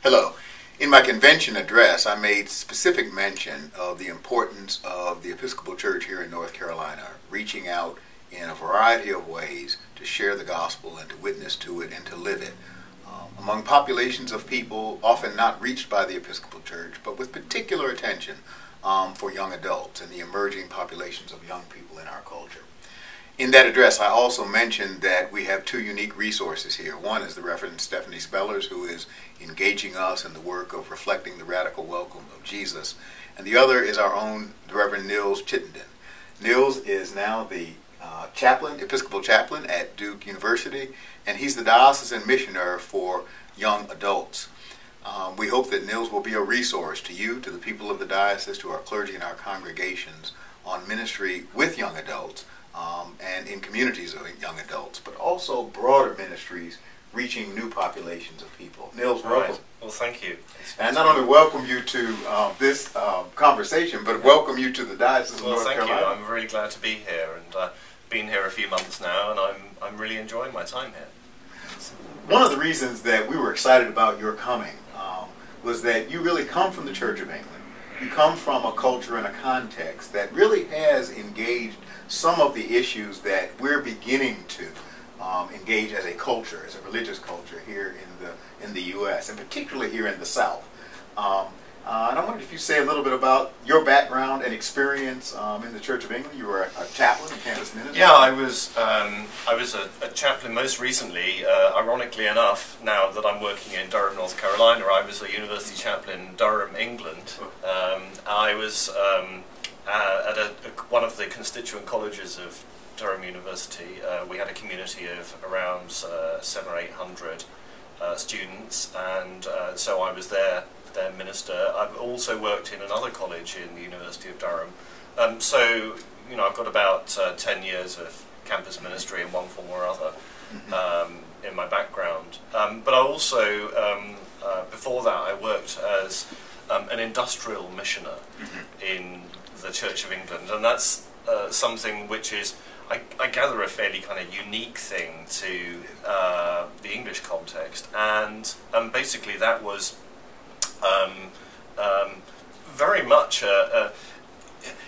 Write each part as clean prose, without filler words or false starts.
Hello. In my convention address, I made specific mention of the importance of the Episcopal Church here in North Carolina, reaching out in a variety of ways to share the gospel and to witness to it and to live it among populations of people often not reached by the Episcopal Church, but with particular attention for young adults and the emerging populations of young people in our culture. In that address, I also mentioned that we have two unique resources here. One is the Reverend Stephanie Spellers, who is engaging us in the work of reflecting the radical welcome of Jesus. And the other is our own Reverend Nils Chittenden. Nils is now the chaplain, Episcopal chaplain at Duke University, and he's the diocesan missionary for young adults. We hope that Nils will be a resource to you, to the people of the diocese, to our clergy and our congregations on ministry with young adults, and in communities of young adults, but also broader ministries reaching new populations of people. Nils, welcome. Right. Well, thank you. And not only welcome you to this conversation, but welcome you to the Diocese of North Carolina. Well, thank you. I'm very glad to be here, and been here a few months now, and I'm really enjoying my time here. One of the reasons that we were excited about your coming was that you really come from the Church of England. You come from a culture and a context that really has engaged some of the issues that we're beginning to engage as a culture, as a religious culture here in the U.S., and particularly here in the South. And I wondered if you say a little bit about your background and experience in the Church of England. You were a chaplain, a campus minister. Yeah, I was a chaplain most recently. Ironically enough, now that I'm working in Durham, North Carolina, I was a university chaplain in Durham, England. I was at one of the constituent colleges of Durham University. We had a community of around 700 or 800 students, and so I was their minister. I've also worked in another college in the University of Durham. So, you know, I've got about 10 years of campus ministry in one form or other in my background. But I also, before that, I worked as an industrial missioner in the Church of England, and that's something which is, I gather, a fairly kind of unique thing to the English context, and basically that was very much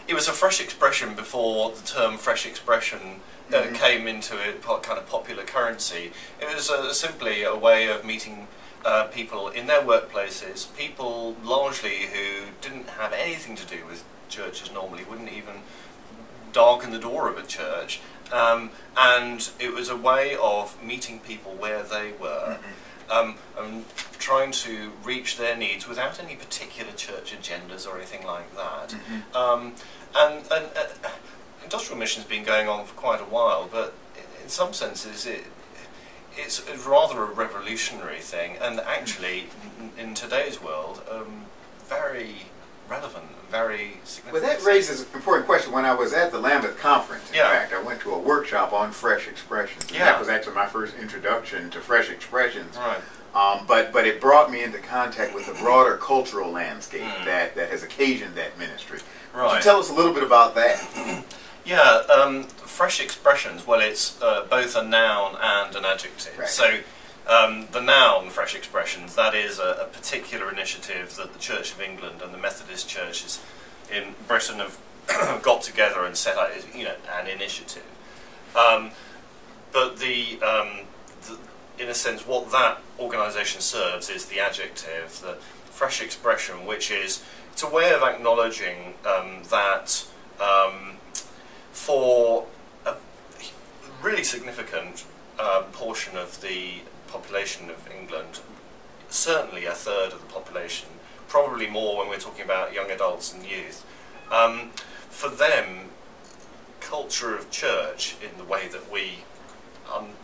it was a fresh expression before the term fresh expression came into a kind of popular currency. It was simply a way of meeting people in their workplaces, people largely who didn't have anything to do with churches normally, wouldn't even darken the door of a church, and it was a way of meeting people where they were, and trying to reach their needs without any particular church agendas or anything like that. And industrial mission's been going on for quite a while, but in some senses it's rather a revolutionary thing, and actually in today's world very relevant, very significant. Well, that raises an important question. When I was at the Lambeth Conference, in fact, I went to a workshop on fresh expressions. And that was actually my first introduction to fresh expressions. Right. But it brought me into contact with the broader cultural landscape that has occasioned that ministry. Right. Could you tell us a little bit about that? Yeah, fresh expressions, well, it's both a noun and an adjective. Right. So the noun, fresh expressions, that is a particular initiative that the Church of England and the Methodist churches in Britain have got together and set out, you know, an initiative. But in a sense, what that organisation serves is the adjective, the fresh expression, which is, it's a way of acknowledging that for a really significant portion of the population of England, certainly a third of the population, probably more when we're talking about young adults and youth, for them, culture of church in the way that we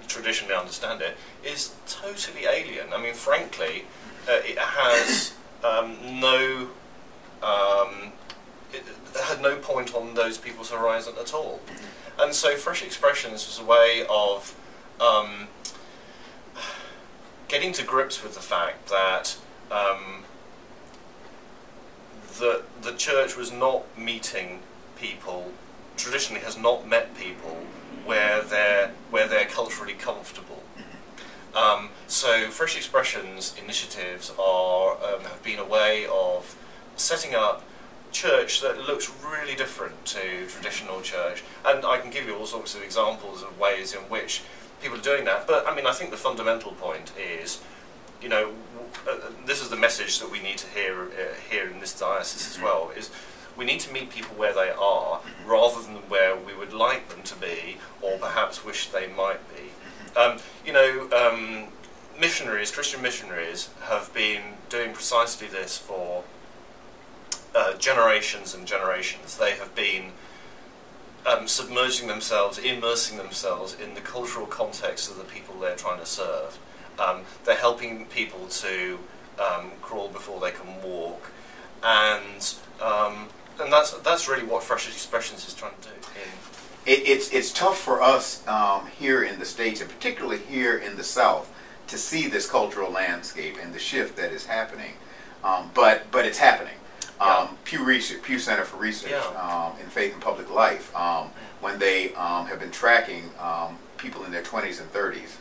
traditionally understand it is totally alien. I mean, frankly, it has it had no point on those people's horizon at all. And so fresh expressions was a way of getting to grips with the fact that the church was not meeting people, traditionally has not met people where they're culturally comfortable. So Fresh Expressions initiatives are have been a way of setting up church that looks really different to traditional church, and I can give you all sorts of examples of ways in which people are doing that. But I mean, I think the fundamental point is, you know, this is the message that we need to hear here in this diocese as well, is we need to meet people where they are rather than where we would like them to be or perhaps wish they might be. You know, missionaries, Christian missionaries, have been doing precisely this for generations and generations. They have been submerging themselves, immersing themselves in the cultural context of the people they're trying to serve. They're helping people to crawl before they can walk, and that's really what Fresh Expressions is trying to do. It's tough for us here in the States, and particularly here in the South, to see this cultural landscape and the shift that is happening. But it's happening. Pew Center for Research in Faith and Public Life, when they have been tracking people in their 20s and 30s,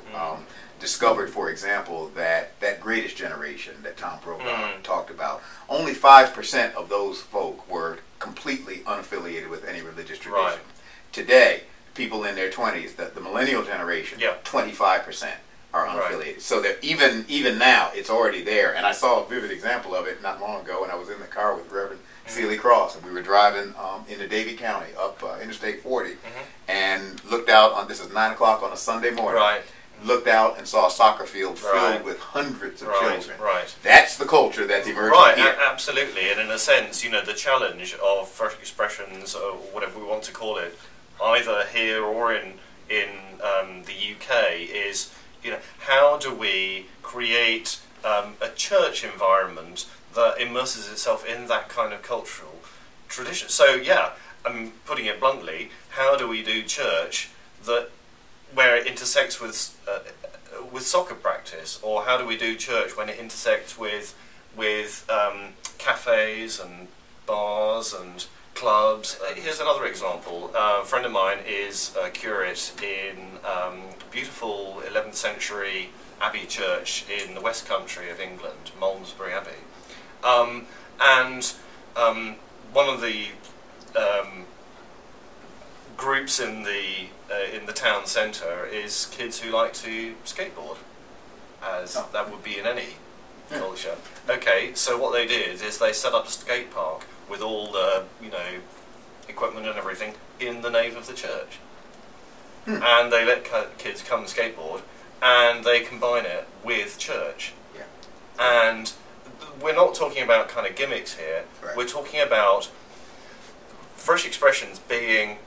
discovered, for example, that greatest generation that Tom Brokaw talked about, only 5% of those folk were completely unaffiliated with any religious tradition. Right. Today, people in their 20s, the millennial generation, 25% are unaffiliated. So that even now, it's already there. And I saw a vivid example of it not long ago when I was in the car with Reverend Seeley Cross, and we were driving into Davie County up Interstate 40, and looked out on, this is 9 o'clock on a Sunday morning, looked out and saw a soccer field filled with hundreds of children. That's the culture that's emerging here. Absolutely. And in a sense, you know, the challenge of Fresh Expressions, or whatever we want to call it, either here or in the UK, is, you know, how do we create a church environment that immerses itself in that kind of cultural tradition? So I'm putting it bluntly, how do we do church where it intersects with soccer practice, or how do we do church when it intersects with cafes and bars and clubs? Here's another example. A friend of mine is a curate in beautiful 11th century abbey church in the West Country of England, Malmesbury Abbey. And one of the groups in the town centre is kids who like to skateboard, as that would be in any culture. Okay, so what they did is they set up a skate park with all the, you know, equipment and everything in the nave of the church, and they let kids come and skateboard, and they combine it with church. And we're not talking about kind of gimmicks here. We're talking about Fresh Expressions being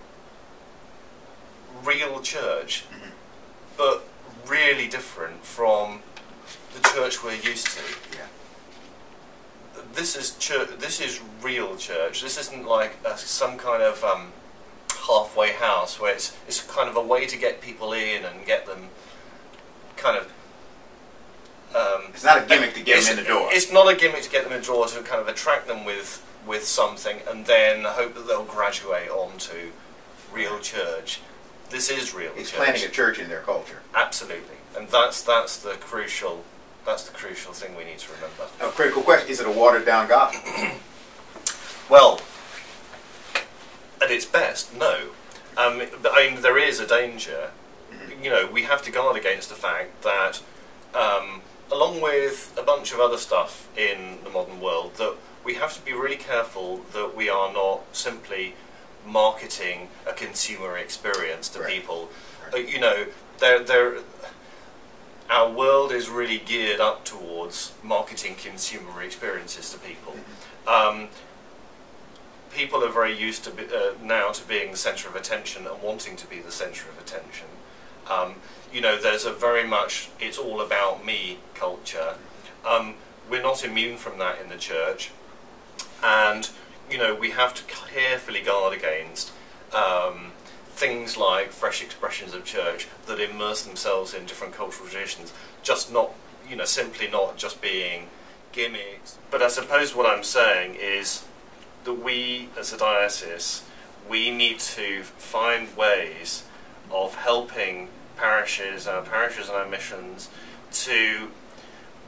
real church, but really different from the church we're used to. This is church. This is real church. This isn't like some kind of halfway house where it's kind of a way to get people in and get them kind of. It's not a gimmick to get them in the door. It's not a gimmick to get them in the door, to kind of attract them with something and then hope that they'll graduate onto real church. This is real church. It's planting a church in their culture. Absolutely, and that's the crucial thing we need to remember. A critical question: is it a watered down gospel? Well, at its best, no. But I mean, there is a danger. You know, we have to guard against the fact that, along with a bunch of other stuff in the modern world, that we have to be really careful that we are not simply marketing a consumer experience to people. You know, our world is really geared up towards marketing consumer experiences to people. People are very used to now to being the centre of attention and wanting to be the centre of attention. You know, there's a very much it's all about me culture. We're not immune from that in the church, and you know, we have to carefully guard against things like Fresh Expressions of church that immerse themselves in different cultural traditions, just not, you know, simply not just being gimmicks. But I suppose what I'm saying is that we, as a diocese, we need to find ways of helping parishes and our missions to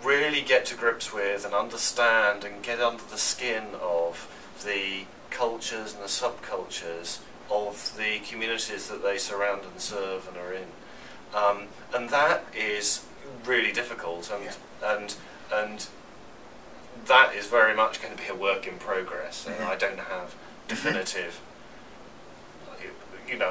really get to grips with and understand and get under the skin of the cultures and the subcultures of the communities that they surround and serve and are in, and that is really difficult, and that is very much going to be a work in progress. And I don't have definitive,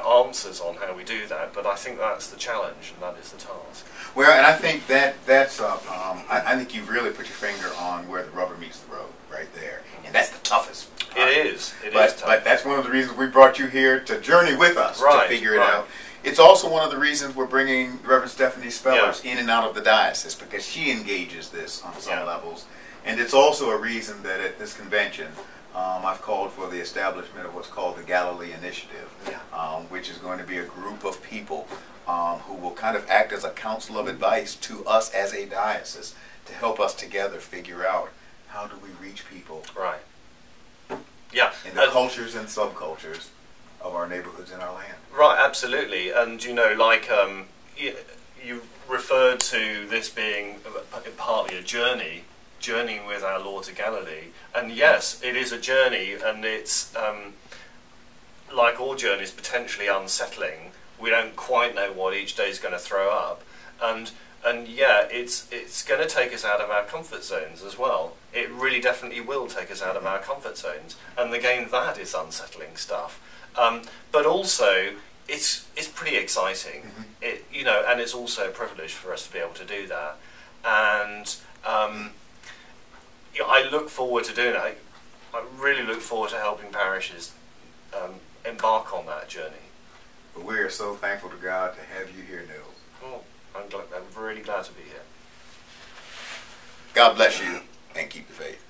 answers on how we do that, but I think that's the challenge and that is the task. Well, and I think that's I think you've really put your finger on where the rubber meets the road, right there, and that's the toughest part. It is tough. But that's one of the reasons we brought you here to journey with us to figure it out. It's also one of the reasons we're bringing Reverend Stephanie Spellers in and out of the diocese, because she engages this on some levels, and it's also a reason that at this convention I've called for the establishment of what's called the Galilee Initiative, which is going to be a group of people who will kind of act as a council of advice to us as a diocese to help us together figure out how do we reach people in the cultures and subcultures of our neighborhoods and our land. Right, absolutely. And you referred to this being partly a journeying with our Lord to Galilee, and yes, it is a journey, and it's like all journeys, potentially unsettling. We don't quite know what each day is going to throw up, and it's going to take us out of our comfort zones as well. It really definitely will take us out of our comfort zones, and again, that is unsettling stuff. But also, it's pretty exciting. And it's also a privilege for us to be able to do that, and I look forward to doing it. I really look forward to helping parishes embark on that journey. But we are so thankful to God to have you here, Nils. Oh, I'm really glad to be here. God bless you, and keep the faith.